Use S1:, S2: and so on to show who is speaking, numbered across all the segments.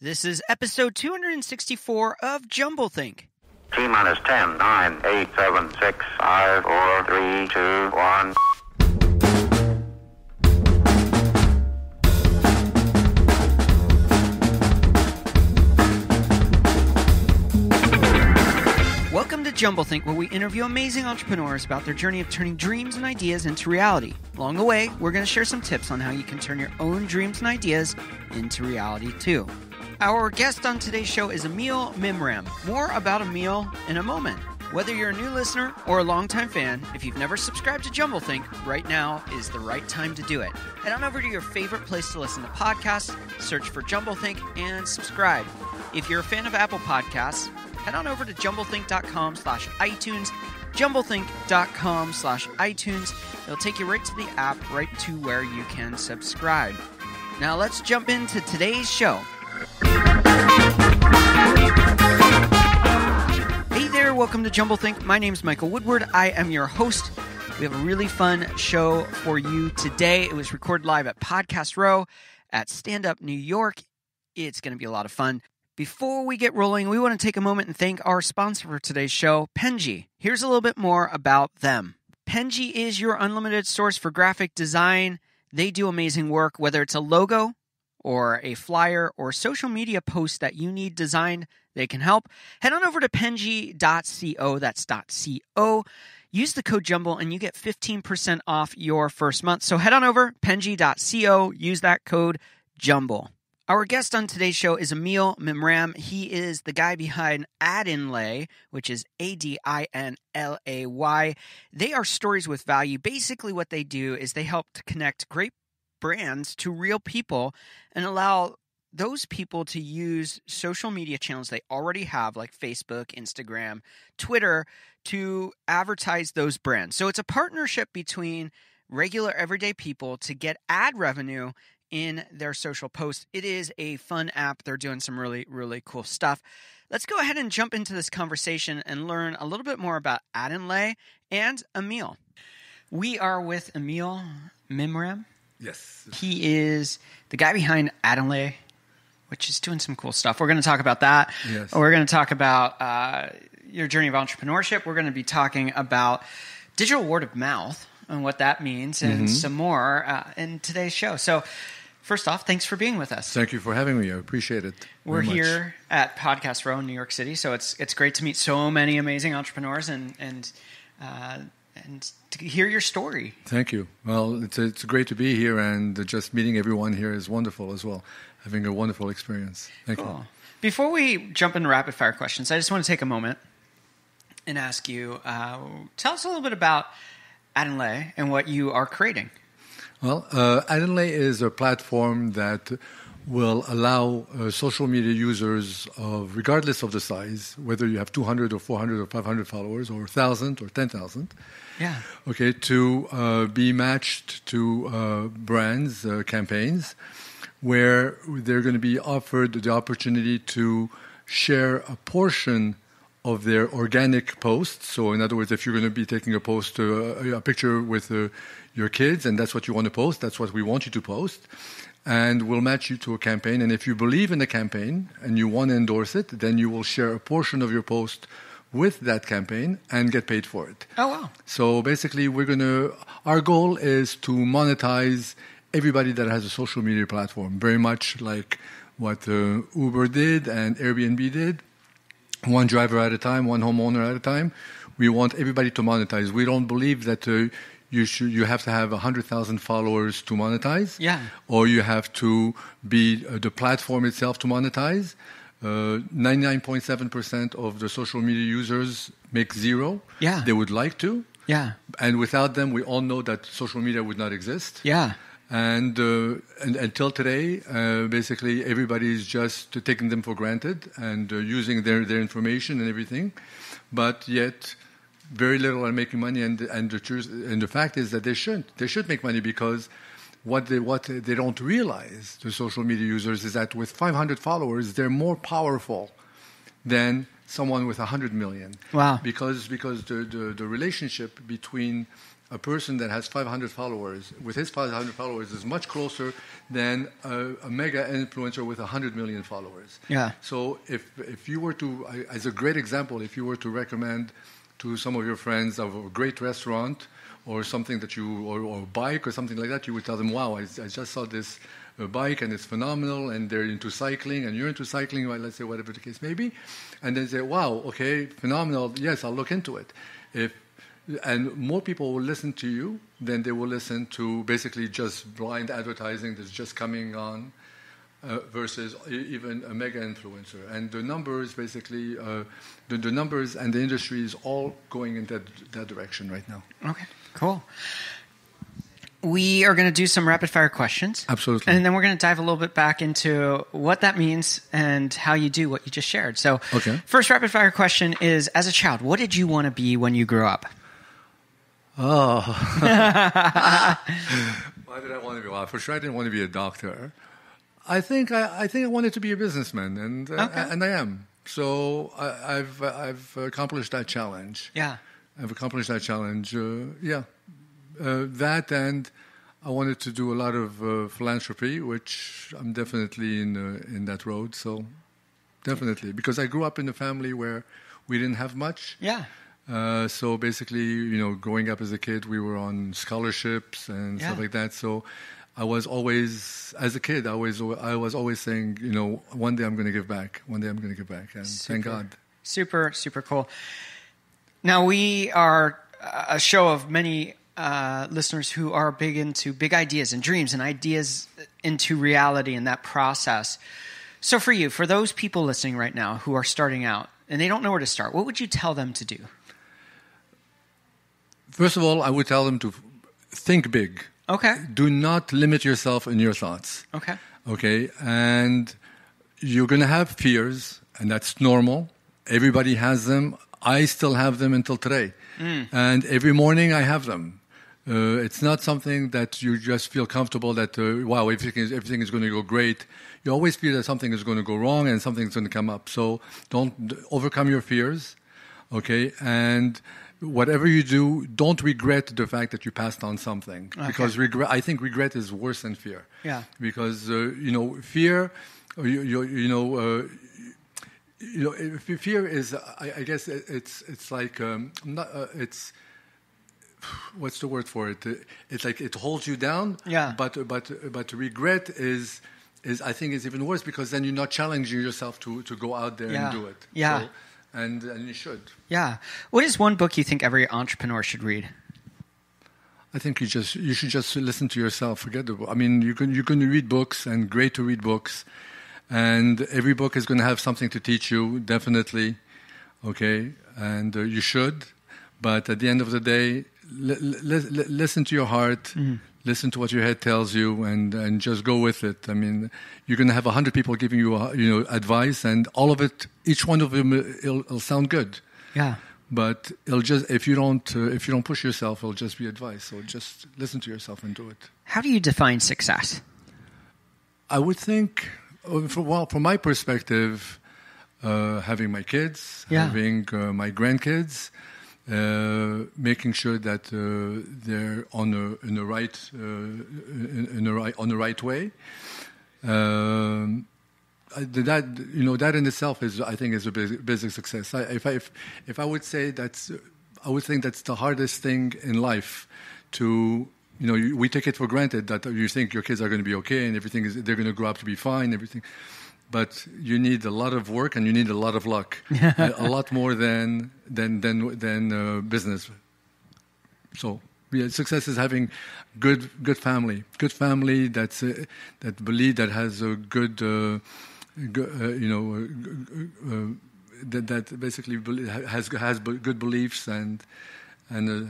S1: This is episode 264 of Jumblethink.
S2: T-minus 10, 9, 8, 7, 6, 5, 4, 3, 2, 1.
S1: Welcome to Jumblethink, where we interview amazing entrepreneurs about their journey of turning dreams and ideas into reality. Along the way, we're going to share some tips on how you can turn your own dreams and ideas into reality too. Our guest on today's show is Emile Mimran. More about Emile in a moment. Whether you're a new listener or a longtime fan, if you've never subscribed to Jumblethink, right now is the right time to do it. Head on over to your favorite place to listen to podcasts, search for Jumblethink, and subscribe. If you're a fan of Apple Podcasts, head on over to jumblethink.com/iTunes, jumblethink.com/iTunes. It'll take you right to the app, right to where you can subscribe. Now let's jump into today's show. Hey there, welcome to Jumblethink. My name's Michael Woodward. I am your host. We have a really fun show for you today. It was recorded live at Podcast Row at Stand Up New York. It's going to be a lot of fun. Before we get rolling, we want to take a moment and thank our sponsor for today's show, Penji. Here's a little bit more about them. Penji is your unlimited source for graphic design. They do amazing work, whether it's a logo or a flyer or social media post that you need designed, they can help. Head on over to penji.co, that's .co. Use the code JUMBLE and you get 15% off your first month. So head on over, penji.co, use that code JUMBLE. Our guest on today's show is Emile Mimran. He is the guy behind Adinlay, which is Adinlay. They are stories with value. Basically what they do is they help to connect great brands to real people and allow those people to use social media channels they already have, like Facebook, Instagram, Twitter, to advertise those brands. So it's a partnership between regular everyday people to get ad revenue in their social posts. It is a fun app. They're doing some really, really cool stuff. Let's go ahead and jump into this conversation and learn a little bit more about Adinlay and Emile. We are with Emile Mimran.
S3: Yes.
S1: He is the guy behind Adinlay, which is doing some cool stuff. We're going to talk about that.
S3: Yes.
S1: We're going to talk about your journey of entrepreneurship. We're going to be talking about digital word of mouth and what that means and some more in today's show. So first off, thanks for being with us.
S3: Thank you for having me. I appreciate it.
S1: We're here at Podcast Row in New York City, so it's great to meet so many amazing entrepreneurs and to hear your story.
S3: Thank you. Well, it's great to be here, and just meeting everyone here is wonderful as well. Having a wonderful experience. Thank you.
S1: Before we jump into rapid fire questions, I just want to take a moment and ask you, tell us a little bit about Adinlay and what you are creating.
S3: Well, Adinlay is a platform that will allow social media users, regardless of the size, whether you have 200 or 400 or 500 followers or 1,000 or 10,000, okay, to be matched to brands, campaigns, where they're going to be offered the opportunity to share a portion of their organic posts. So in other words, if you're going to be taking a post, a picture with your kids, and that's what you want to post, that's what we want you to post, and we'll match you to a campaign. And if you believe in the campaign and you want to endorse it, then you will share a portion of your post with that campaign and get paid for it.
S1: Oh, wow.
S3: So basically, our goal is to monetize everybody that has a social media platform, very much like what Uber did and Airbnb did. One driver at a time, one homeowner at a time. We want everybody to monetize. We don't believe that you have to have 100,000 followers to monetize.
S1: Yeah.
S3: Or you have to be the platform itself to monetize. 99.7% of the social media users make zero.
S1: Yeah.
S3: They would like to.
S1: Yeah.
S3: And without them, we all know that social media would not exist.
S1: Yeah.
S3: And until today, basically everybody is just taking them for granted and using their information and everything, but yet very little are making money. And the fact is that they should make money, because what they don't realize, the social media users, is that with 500 followers, they're more powerful than someone with 100 million.
S1: Wow.
S3: Because the relationship between a person that has 500 followers, with his 500 followers, is much closer than a mega influencer with 100 million followers.
S1: Yeah.
S3: So if you were to, as a great example, if you were to recommend to some of your friends of a great restaurant or something that or a bike or something like that, you would tell them, wow, I just saw this bike and it's phenomenal, and they're into cycling and you're into cycling, well, let's say whatever the case may be. And then say, wow, okay, phenomenal, yes, I'll look into it. And more people will listen to you than they will listen to basically just blind advertising that's just coming on versus even a mega influencer. And the numbers basically, the numbers and the industry is all going in that direction right now.
S1: Okay, cool. We are going to do some rapid fire questions.
S3: Absolutely.
S1: And then we're going to dive a little bit back into what that means and how you do what you just shared. So First rapid fire question is, as a child, what did you want to be when you grew up?
S3: Oh. Why did I want to be? Well, for sure I didn't want to be a doctor. I think I wanted to be a businessman, and I am. So I've accomplished that challenge.
S1: Yeah.
S3: I've accomplished that challenge. That, and I wanted to do a lot of philanthropy, which I'm definitely in that road. So definitely, because I grew up in a family where we didn't have much.
S1: Yeah.
S3: So basically, growing up as a kid, we were on scholarships and stuff like that. So I was always, as a kid, I was always saying, one day I'm going to give back. One day I'm going to give back. And thank God. Super,
S1: super cool. Now, we are a show of many listeners who are big into big ideas and dreams and ideas into reality in that process. So for you, for those people listening right now who are starting out and they don't know where to start, what would you tell them to do?
S3: First of all, I would tell them to think big.
S1: Okay.
S3: Do not limit yourself in your thoughts.
S1: Okay.
S3: Okay. And you're going to have fears, and that's normal. Everybody has them. I still have them until today. And every morning I have them. It's not something that you just feel comfortable that, wow, everything is going to go great. You always feel that something is going to go wrong and something's going to come up. So don't overcome your fears, okay? And whatever you do, don't regret the fact that you passed on something. Okay. Because I think regret is worse than fear.
S1: Yeah.
S3: Because, fear, fear is, I guess it's like, it's, what's the word for it? It's like it holds you down.
S1: Yeah.
S3: But regret is I think is even worse, because then you're not challenging yourself to go out there and do it.
S1: Yeah.
S3: So, and you should.
S1: Yeah. What is one book you think every entrepreneur should read?
S3: I think you should just listen to yourself. Forget the book. I mean, you can read books, and great to read books, and every book is going to have something to teach you, definitely. Okay, and you should. But at the end of the day, listen to your heart, listen to what your head tells you, and just go with it. I mean, you're going to have 100 people giving you advice, and all of it, each one of them, it'll sound good.
S1: Yeah.
S3: But it'll just if you don't push yourself, it'll just be advice. So just listen to yourself and do it.
S1: How do you define success?
S3: I would think, from my perspective, having my kids, having my grandkids. Making sure that they're on the right way. That in itself is, I think, is a basic success. If I would say I would think that's the hardest thing in life. We take it for granted that you think your kids are going to be okay and they're going to grow up to be fine, everything. But you need a lot of work and you need a lot of luck, a lot more than business. So, success is having good family that has a good, that basically has good beliefs and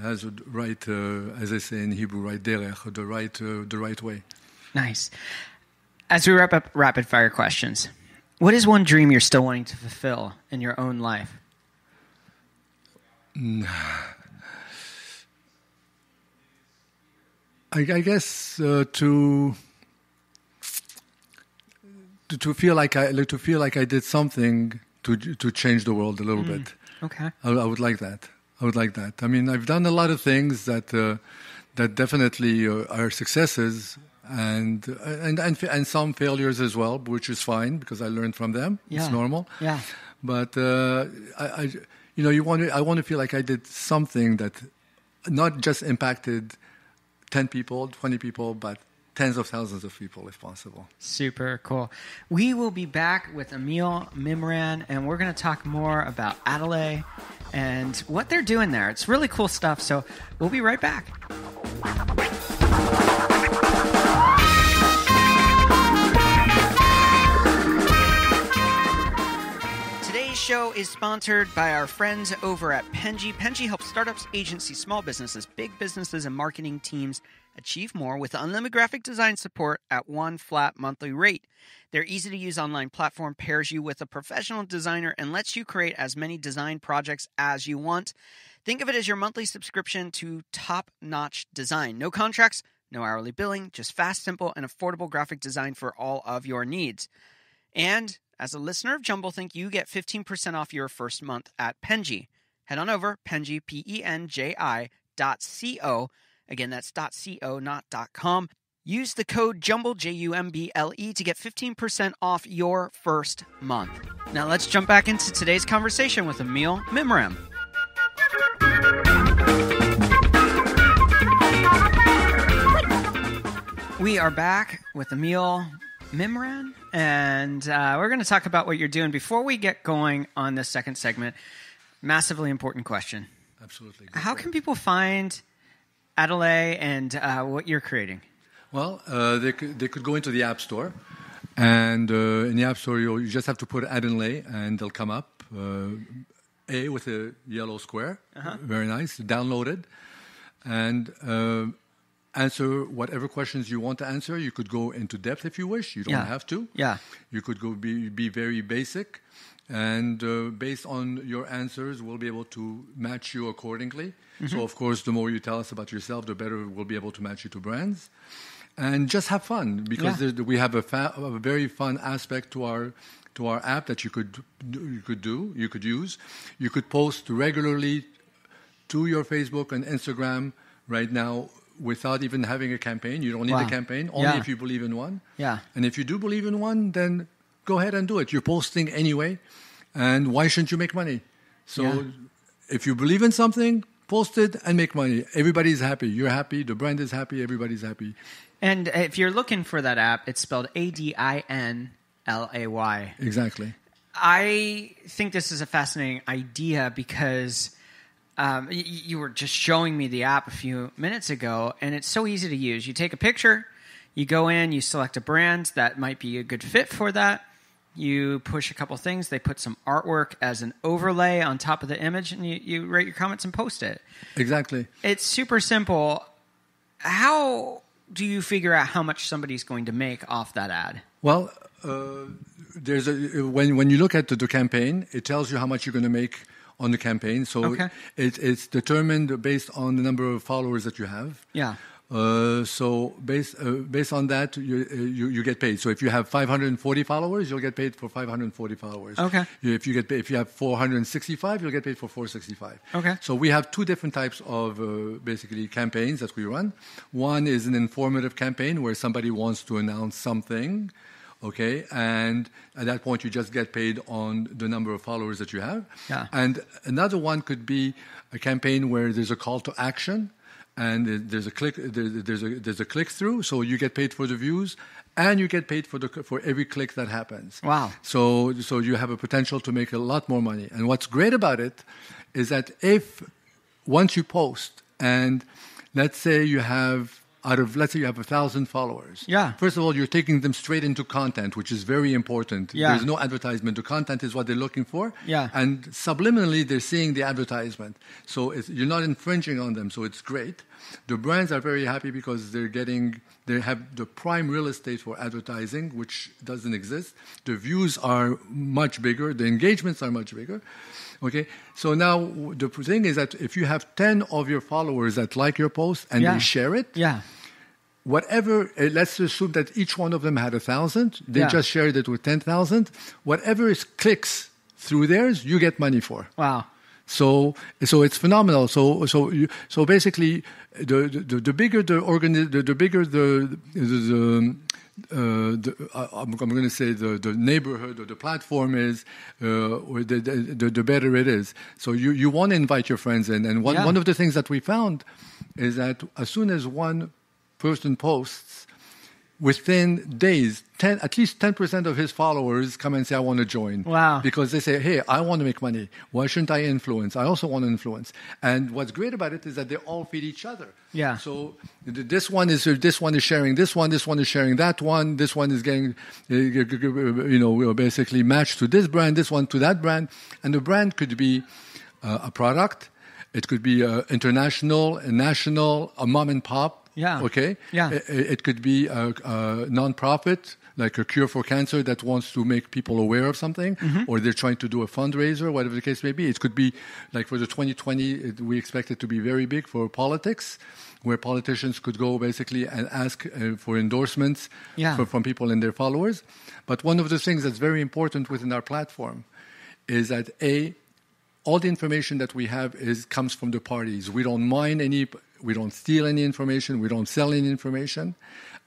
S3: has a right, as I say in Hebrew, right derech, the right way.
S1: Nice. As we wrap up rapid fire questions, what is one dream you're still wanting to fulfill in your own life?
S3: I guess to feel like I did something to change the world a little bit.
S1: Okay.
S3: I would like that. I would like that. I mean, I've done a lot of things that definitely are successes, and some failures as well, which is fine because I learned from them.
S1: Yeah.
S3: It's normal.
S1: Yeah.
S3: But I want to feel like I did something that not just impacted 10 people, 20 people, but tens of thousands of people, if possible.
S1: Super cool. We will be back with Emile Mimran, and we're going to talk more about Adinlay and what they're doing there. It's really cool stuff, so we'll be right back. Today's show is sponsored by our friends over at Penji. Penji helps startups, agencies, small businesses, big businesses, and marketing teams achieve more with unlimited graphic design support at one flat monthly rate. Their easy-to-use online platform pairs you with a professional designer and lets you create as many design projects as you want. Think of it as your monthly subscription to top-notch design. No contracts, no hourly billing, just fast, simple, and affordable graphic design for all of your needs. And as a listener of Jumblethink, you get 15% off your first month at Penji. Head on over, Penji, PENJI.co. Again, that's .co, not .com. Use the code JUMBLE, JUMBLE, to get 15% off your first month. Now let's jump back into today's conversation with Emile Mimran. We are back with Emile Mimran, and we're going to talk about what you're doing. Before we get going on this second segment, massively important question.
S3: Absolutely.
S1: How can people find Adinlay and what you're creating?
S3: Well, they could go into the App Store, and in the App Store you just have to put Adinlay, and they'll come up. A with a yellow square, very nice. Download it, and answer whatever questions you want to answer. You could go into depth if you wish. You don't have to.
S1: Yeah.
S3: You could go be very basic, and based on your answers, we'll be able to match you accordingly. Mm-hmm. So, of course, the more you tell us about yourself, the better we'll be able to match you to brands. And just have fun, because we have a very fun aspect to our app that you could use. You could post regularly to your Facebook and Instagram right now without even having a campaign. You don't need a campaign, only if you believe in one. Yeah. And if you do believe in one, then go ahead and do it. You're posting anyway, and why shouldn't you make money? So if you believe in something, post it and make money. Everybody's happy. You're happy. The brand is happy. Everybody's happy.
S1: And if you're looking for that app, it's spelled Adinlay.
S3: Exactly.
S1: I think this is a fascinating idea because you were just showing me the app a few minutes ago, and it's so easy to use. You take a picture, you go in, you select a brand that might be a good fit for that. You push a couple things. They put some artwork as an overlay on top of the image, and you write your comments and post it. Exactly. It's super simple. How do you figure out how much somebody's going to make off that ad? Well,
S3: when you look at the campaign, it tells you how much you're going to make on the campaign. So it's determined based on the number of followers that you have. Yeah. So based on that, you get paid. So if you have 540 followers, you'll get paid for 540 followers. Okay. If you have 465, you'll get paid for 465. Okay. So we have two different types of basically campaigns that we run. One is an informative campaign where somebody wants to announce something. Okay, and at that point you just get paid on the number of followers that you have. Yeah. And another one could be a campaign where there's a call to action. And there's a click through, so you get paid for the views, and you get paid for every click that happens. Wow! So you have a potential to make a lot more money. And what's great about it is that once you post, and let's say you have 1,000 followers. Yeah. First of all, you're taking them straight into content, which is very important. Yeah. There's no advertisement. The content is what they're looking for. Yeah. And subliminally, they're seeing the advertisement. So you're not infringing on them. So it's great. The brands are very happy because they have the prime real estate for advertising, which doesn't exist. The views are much bigger. The engagements are much bigger. Okay, so now the thing is that if you have 10 of your followers that like your post and they share it, whatever, let's assume that each one of them had 1,000, they just shared it with 10,000, whatever clicks through theirs, you get money for. Wow. So it's phenomenal. So basically, the bigger I'm going to say the neighborhood or the platform is, the better it is. So you want to invite your friends in, and one of the things that we found is that as soon as one person posts, within days, at least 10% of his followers come and say, I want to join.
S1: Wow.
S3: Because they say, hey, I want to make money. Why shouldn't I influence? I also want to influence. And what's great about it is that they all feed each other.
S1: Yeah.
S3: So this one is sharing this one is sharing that one, this one is getting, basically matched to this brand, this one to that brand. And the brand could be a product. It could be international, a national, a mom and pop.
S1: Yeah.
S3: Okay.
S1: Yeah.
S3: It could be a non-profit, like a cure for cancer that wants to make people aware of something, or they're trying to do a fundraiser, whatever the case may be. It could be like for the 2020, we expect it to be very big for politics, where politicians could go basically and ask for endorsements from people and their followers. But one of the things that's very important within our platform is that all the information that we have comes from the parties. We don't mine any. We don't steal any information. We don't sell any information.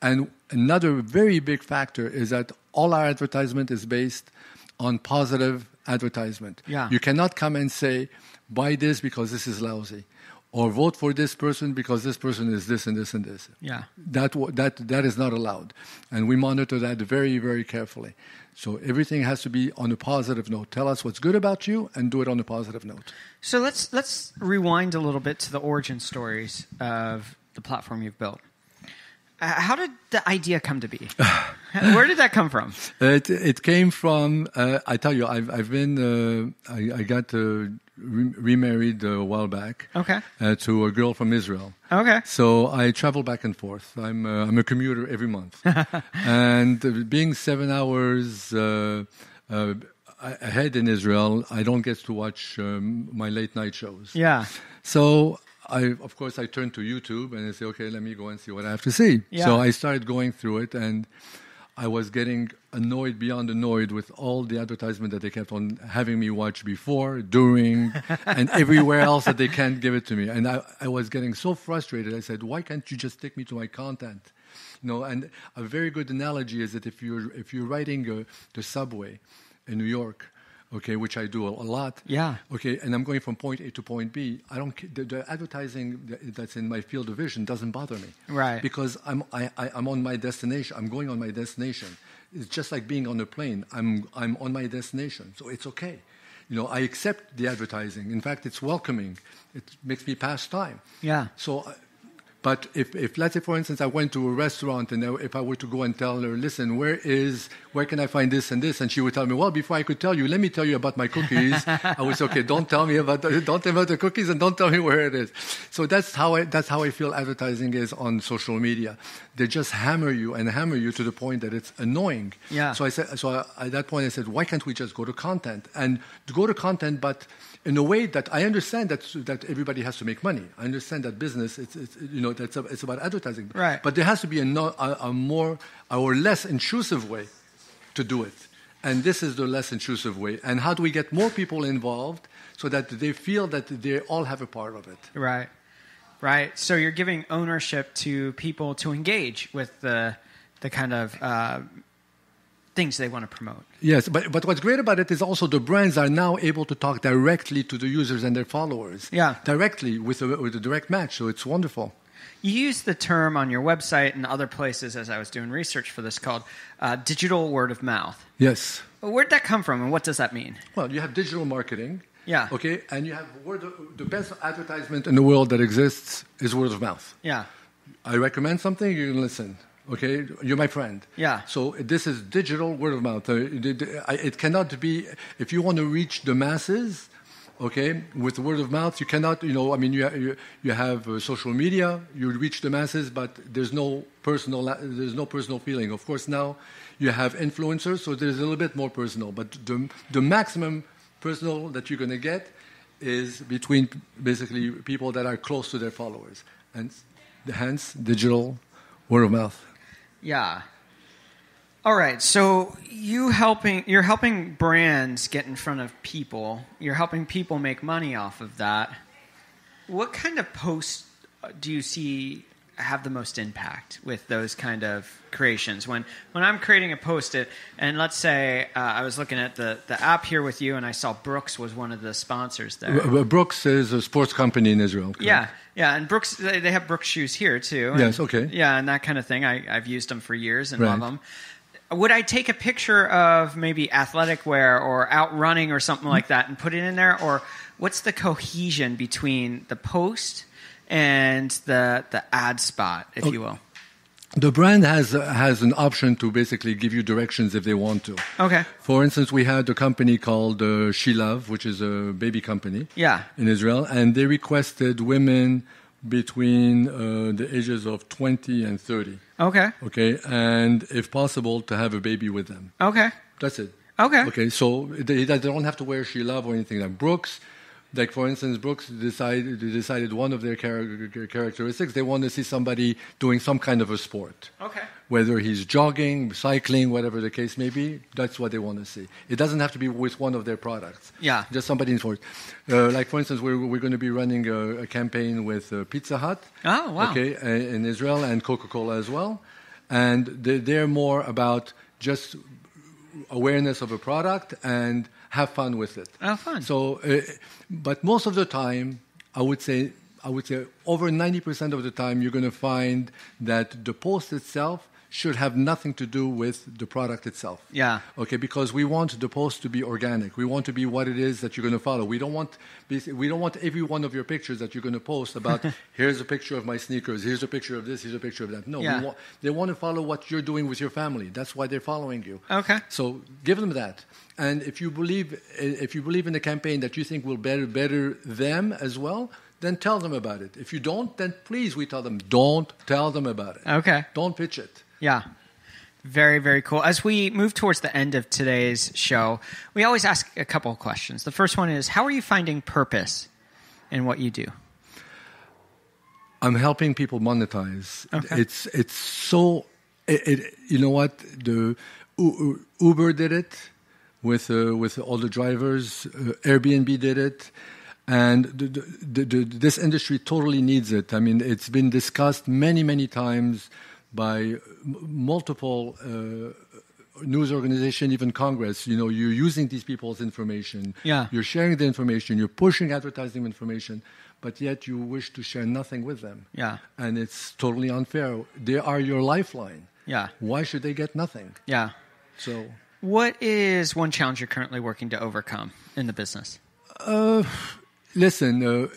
S3: And another very big factor is that all our advertisement is based on positive advertisement.
S1: Yeah.
S3: You cannot come and say, buy this because this is lousy, or vote for this person because this person is this and this and this.
S1: Yeah.
S3: That is not allowed. And we monitor that very, very carefully. So everything has to be on a positive note. Tell us what's good about you and do it on a positive note.
S1: So let's rewind a little bit to the origin stories of the platform you've built. How did the idea come to be? Where did that come from?
S3: It came from, I tell you, I got remarried a while back.
S1: Okay.
S3: To a girl from Israel.
S1: Okay.
S3: So I travel back and forth. I'm a commuter every month. And being 7 hours ahead in Israel, I don't get to watch my late night shows.
S1: Yeah.
S3: So I turned to YouTube and I say, okay, let me go and see what I have to see.
S1: Yeah.
S3: So I started going through it, and I was getting beyond annoyed with all the advertisement that they kept on having me watch before, during, and everywhere else that they can't give it to me. And I was getting so frustrated. I said, why can't you just take me to my content? And a very good analogy is that if you're riding the subway in New York, okay, which I do a lot.
S1: Yeah.
S3: Okay, and I'm going from point A to point B. The advertising that's in my field of vision doesn't bother me.
S1: Right.
S3: Because I'm on my destination. I'm going on my destination. It's just like being on a plane. I'm on my destination, so it's okay. I accept the advertising. In fact, it's welcoming. It makes me pass time.
S1: Yeah.
S3: So. But if let's say, for instance, I went to a restaurant and if I were to go and tell her, listen, where can I find this and this? And she would tell me, well, before I could tell you, let me tell you about my cookies. I would say, okay, don't tell me about the cookies and don't tell me where it is. So that's how I feel advertising is on social media. They just hammer you to the point that it's annoying.
S1: Yeah.
S3: So at that point I said, why can't we just go to content? And to go to content, but in a way that I understand that everybody has to make money. I understand that business, it's about advertising.
S1: Right.
S3: But there has to be a more or less intrusive way to do it. And this is the less intrusive way. And how do we get more people involved so that they feel that they all have a part of it?
S1: Right. Right. So you're giving ownership to people to engage with the kind of things they want to promote.
S3: Yes, but what's great about it is also the brands are now able to talk directly to the users and their followers.
S1: Yeah.
S3: Directly with a direct match. So it's wonderful.
S1: You use the term on your website and other places as I was doing research for this called digital word of mouth.
S3: Yes.
S1: Where'd that come from and what does that mean?
S3: Well, you have digital marketing.
S1: Yeah.
S3: Okay, and you have the best advertisement in the world that exists is word of mouth.
S1: Yeah.
S3: I recommend something, you can listen. Okay, you're my friend.
S1: Yeah.
S3: So this is digital word of mouth. It cannot be, if you want to reach the masses, okay, with word of mouth, you cannot, you have social media, you reach the masses, but there's no personal feeling. Of course, now you have influencers, so there's a little bit more personal. But the maximum personal that you're going to get is between basically people that are close to their followers. And hence, digital word of mouth.
S1: Yeah. All right, so you're helping brands get in front of people. You're helping people make money off of that. What kind of posts do you see have the most impact with those kind of creations? When I'm creating a post, and let's say I was looking at the app here with you, and I saw Brooks was one of the sponsors there.
S3: Brooks is a sports company in Israel. Correct?
S1: Yeah, and Brooks, they have Brooks shoes here too. And,
S3: yes, okay.
S1: Yeah, and that kind of thing. I've used them for years and love them. Would I take a picture of maybe athletic wear or out running or something like that and put it in there? Or what's the cohesion between the post and the ad spot, if you will?
S3: The brand has an option to basically give you directions if they want to.
S1: Okay.
S3: For instance, we had a company called She Love, which is a baby company in Israel, and they requested women between the ages of 20 and 30.
S1: Okay.
S3: Okay, and if possible, to have a baby with them.
S1: Okay.
S3: That's it.
S1: Okay.
S3: Okay, so they don't have to wear She Love or anything like Brooks. Like, for instance, Brooks decided one of their characteristics, they want to see somebody doing some kind of a sport.
S1: Okay.
S3: Whether he's jogging, cycling, whatever the case may be, that's what they want to see. It doesn't have to be with one of their products.
S1: Yeah.
S3: Just somebody in sport. Like, for instance, we're going to be running a campaign with Pizza Hut.
S1: Oh, wow.
S3: Okay, in Israel, and Coca-Cola as well. And they're more about just awareness of a product and have fun with it.
S1: Oh, fun.
S3: So, but most of the time, I would say over 90% of the time, you're going to find that the post itself should have nothing to do with the product itself.
S1: Yeah.
S3: Okay, because we want the post to be organic. We want to be what it is that you're going to follow. We don't want every one of your pictures that you're going to post about, here's a picture of my sneakers, here's a picture of this, here's a picture of that. No, they want to follow what you're doing with your family. That's why they're following you.
S1: Okay.
S3: So give them that. And if you believe in the campaign that you think will better them as well, then tell them about it. If you don't, then please, we tell them, don't tell them about it.
S1: Okay.
S3: Don't pitch it.
S1: Yeah. Very, very cool. As we move towards the end of today's show, we always ask a couple of questions. The first one is, how are you finding purpose in what you do?
S3: I'm helping people monetize.
S1: Okay.
S3: It's so, you know what? The Uber did it with all the drivers. Airbnb did it. And this industry totally needs it. I mean, it's been discussed many, many times by multiple news organizations, even Congress. You know, you're using these people's information.
S1: Yeah.
S3: You're sharing the information. You're pushing advertising information, but yet you wish to share nothing with them.
S1: Yeah.
S3: And it's totally unfair. They are your lifeline.
S1: Yeah.
S3: Why should they get nothing?
S1: Yeah.
S3: So,
S1: what is one challenge you're currently working to overcome in the business?
S3: Listen,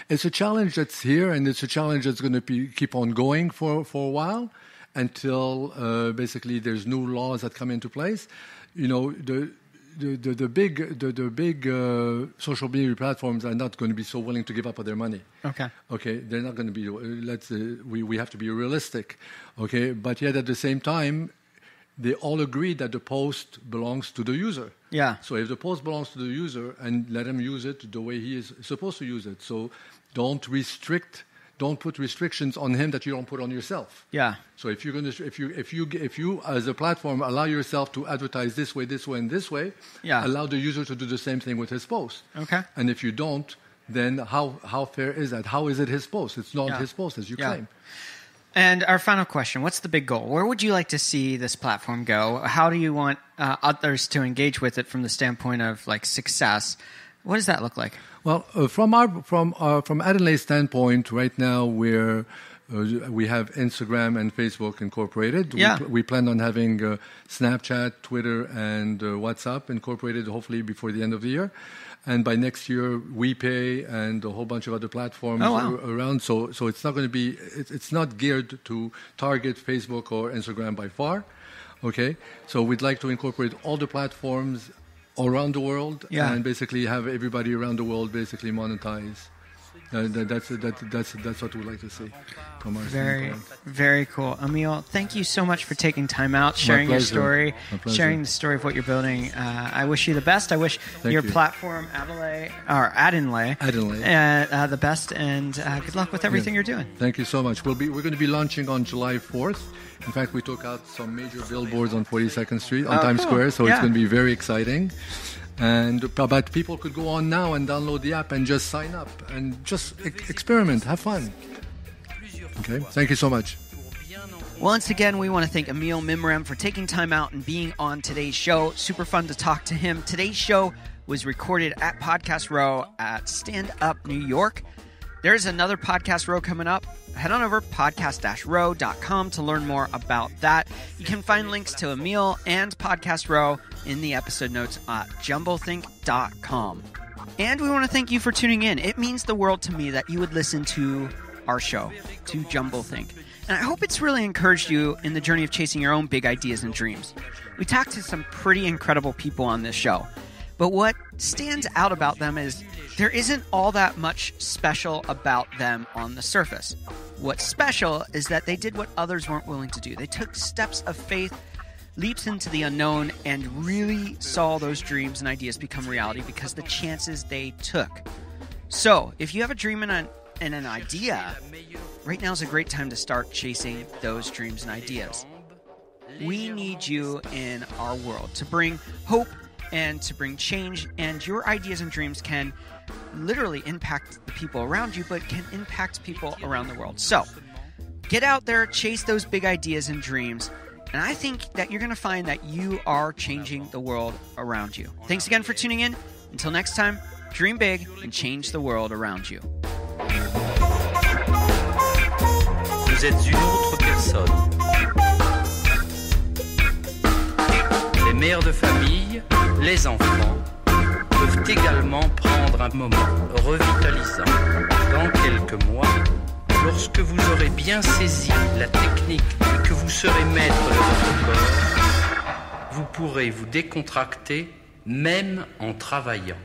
S3: it's a challenge that's here, and it's a challenge that's going to keep on going for a while until basically there's new laws that come into place. You know, the big social media platforms are not going to be so willing to give up on their money. Okay, they're not going to be. We have to be realistic. Okay, but yet at the same time, they all agree that the post belongs to the user.
S1: Yeah.
S3: So if the post belongs to the user, and let him use it the way he is supposed to use it. So don't put restrictions on him that you don't put on yourself.
S1: Yeah.
S3: So if you as a platform allow yourself to advertise this way, and this way, allow the user to do the same thing with his post.
S1: Okay.
S3: And if you don't, then how fair is that? How is it his post? It's not his post, as you claim.
S1: And our final question, what's the big goal? Where would you like to see this platform go? How do you want others to engage with it from the standpoint of like success? What does that look like? Well,
S3: from Adinlay's standpoint, right now we have Instagram and Facebook incorporated.
S1: Yeah.
S3: We plan on having Snapchat, Twitter, and WhatsApp incorporated hopefully before the end of the year. And by next year, WePay and a whole bunch of other platforms around. So it's not going to be, it's not geared to target Facebook or Instagram by far. Okay? So we'd like to incorporate all the platforms around the world and basically have everybody around the world basically monetize. That's what we like to see from our standpoint.
S1: Very cool. Emile, thank you so much for taking time out, sharing your story, sharing the story of what you're building. I wish you the best. I wish your platform, Adinlay, the best, and good luck with everything you're doing.
S3: Thank you so much. We're going to be launching on July 4th. In fact, we took out some major billboards on 42nd Street on Times Square, so it's going to be very exciting. But people could go on now and download the app and just sign up and just experiment, have fun. Okay, thank you so much.
S1: Once again, we want to thank Emile Mimran for taking time out and being on today's show. Super fun to talk to him. Today's show was recorded at Podcast Row at Stand Up New York. There's another Podcast Row coming up. Head on over podcast-row.com to learn more about that. You can find links to Emile and Podcast Row in the episode notes at jumblethink.com. And we want to thank you for tuning in. It means the world to me that you would listen to our show, to Jumblethink. And I hope it's really encouraged you in the journey of chasing your own big ideas and dreams. We talked to some pretty incredible people on this show. But what stands out about them is there isn't all that much special about them on the surface. What's special is that they did what others weren't willing to do. They took steps of faith, leaps into the unknown, and really saw those dreams and ideas become reality because the chances they took. So, if you have a dream and an idea, right now is a great time to start chasing those dreams and ideas. We need you in our world to bring hope and to bring change, and your ideas and dreams can literally impact the people around you, but can impact people around the world. So, get out there, chase those big ideas and dreams, and I think that you're going to find that you are changing the world around you. Thanks again for tuning in. Until next time, dream big and change the world around you.
S4: Vous êtes une autre personne. Les mères de famille, les enfants peuvent également prendre un moment revitalisant. Dans quelques mois, lorsque vous aurez bien saisi la technique et que vous serez maître de votre corps, vous pourrez vous décontracter même en travaillant.